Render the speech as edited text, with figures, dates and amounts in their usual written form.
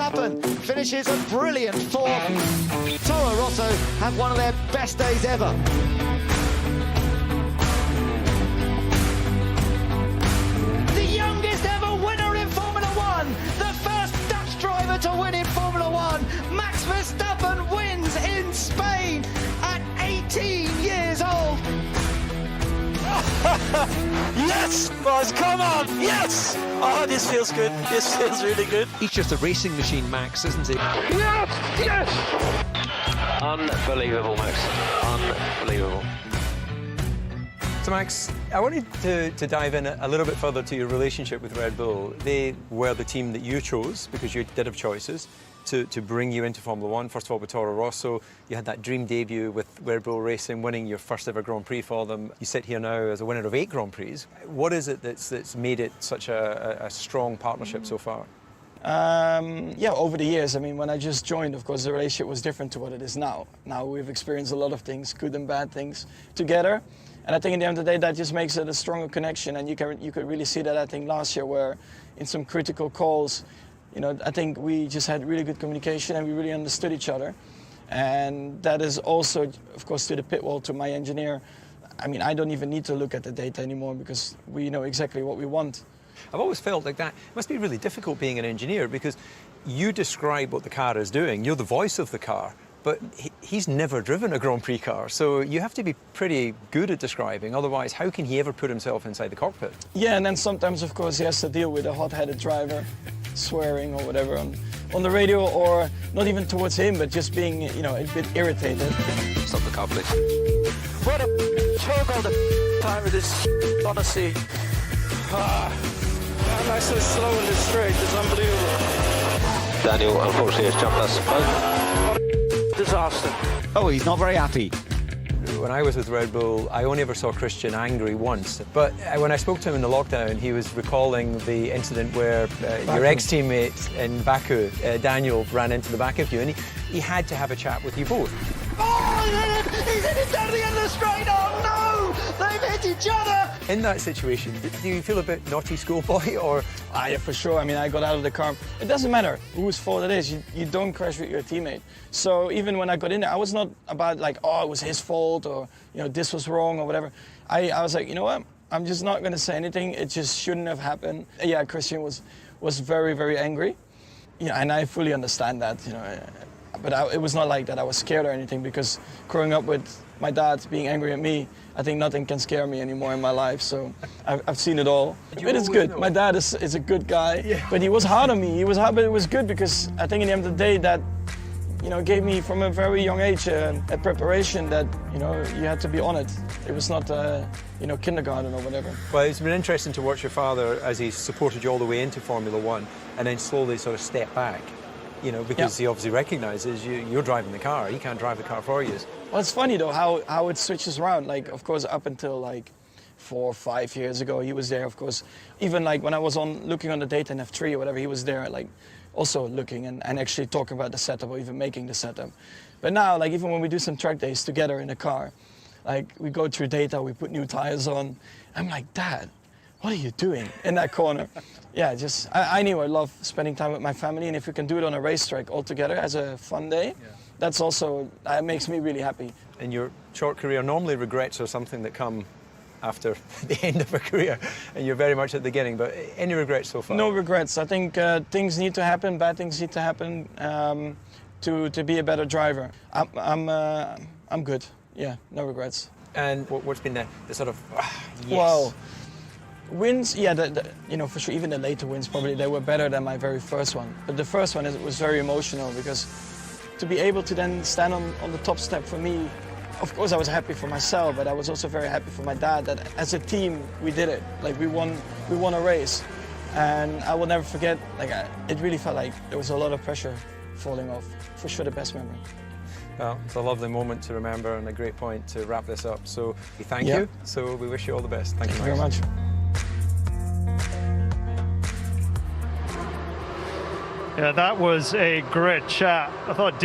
Verstappen finishes a brilliant fourth. Toro Rosso have one of their best days ever. The youngest ever winner in Formula One, the first Dutch driver to win in Formula One, Max Verstappen wins in Spain at 18 years old. Yes, boys, come on, yes! Oh, this feels good, this feels really good. He's just a racing machine, Max, isn't he? Yes, yes! Unbelievable, Max, unbelievable. So Max, I wanted to dive in a little bit further to your relationship with Red Bull. They were the team that you chose, because you did have choices, to bring you into Formula One. First of all, with Toro Rosso, you had that dream debut with Red Bull Racing, winning your first ever Grand Prix for them. You sit here now as a winner of 8 Grand Prix. What is it that's made it such a strong partnership so far? Yeah, over the years, I mean, when I just joined, of course, the relationship was different to what it is now. Now we've experienced a lot of things, good and bad things, together. And I think at the end of the day, that just makes it a stronger connection. And you could really see that, I think, last year, where in some critical calls, you know, I think we just had really good communication and we really understood each other. And that is also, of course, to the pit wall, to my engineer. I mean, I don't even need to look at the data anymore because we know exactly what we want. I've always felt like that must be really difficult being an engineer, because you describe what the car is doing. You're the voice of the car, but he's never driven a Grand Prix car. So you have to be pretty good at describing. Otherwise, how can he ever put himself inside the cockpit? Yeah, and then sometimes, of course, he has to deal with a hot-headed driver swearing or whatever on the radio, or not even towards him, but just being, you know, a bit irritated. Stop the car, please. What a choke all the time with this, honestly. Nice and slow in the straight, it's unbelievable. Daniel, unfortunately, has jumped us both. What a disaster. Oh, he's not very happy. When I was with Red Bull, I only ever saw Christian angry once. But when I spoke to him in the lockdown, he was recalling the incident where your ex-teammate in Baku, Daniel, ran into the back of you, and he had to have a chat with you both. Oh, he's hit him down the end of the straight. Oh, no! They've hit each other! In that situation, do you feel a bit naughty schoolboy, or...? Yeah, for sure. I mean, I got out of the car. It doesn't matter whose fault it is. You don't crash with your teammate. So even when I got in there, I was not about like, oh, it was his fault, or, you know, this was wrong or whatever. I was like, you know what? I'm just not going to say anything. It just shouldn't have happened. Yeah, Christian was very, very angry. Yeah, and I fully understand that, you know. But it was not like that I was scared or anything, because growing up with my dad being angry at me, I think nothing can scare me anymore in my life. So I've seen it all. It is good. My dad is a good guy, but he was hard on me. He was hard, but it was good, because I think at the end of the day that, you know, gave me from a very young age a preparation that, you know, you had to be on it. It was not, you know, kindergarten or whatever. Well, it's been interesting to watch your father as he supported you all the way into Formula One and then slowly sort of step back. You know, because he obviously recognises you're driving the car. He can't drive the car for you. Well, it's funny though how it switches around. Like, of course, up until like 4 or 5 years ago, he was there. Of course, even like when I was looking on the data in F3 or whatever, he was there, like also looking and actually talking about the setup or even making the setup. But now, like even when we do some track days together in a car, like we go through data, we put new tires on. I'm like, Dad, what are you doing in that corner? Yeah, just, I knew I love spending time with my family, and if we can do it on a racetrack all together as a fun day, that's also, it makes me really happy. In your short career, normally regrets are something that come after the end of a career, and you're very much at the beginning, but any regrets so far? No regrets. I think things need to happen, bad things need to happen to be a better driver. I'm good, yeah, no regrets. And what's been the sort of, yes? Well, wins, yeah, you know, for sure, even the later wins, probably they were better than my very first one. But the first one was very emotional, because to be able to then stand on the top step for me, of course I was happy for myself, but I was also very happy for my dad that as a team we did it. Like we won a race, and I will never forget. Like it really felt like there was a lot of pressure falling off. For sure, the best memory. Well, it's a lovely moment to remember and a great point to wrap this up. So we thank you. So we wish you all the best. Thank you very much. Yeah, that was a great chat. I thought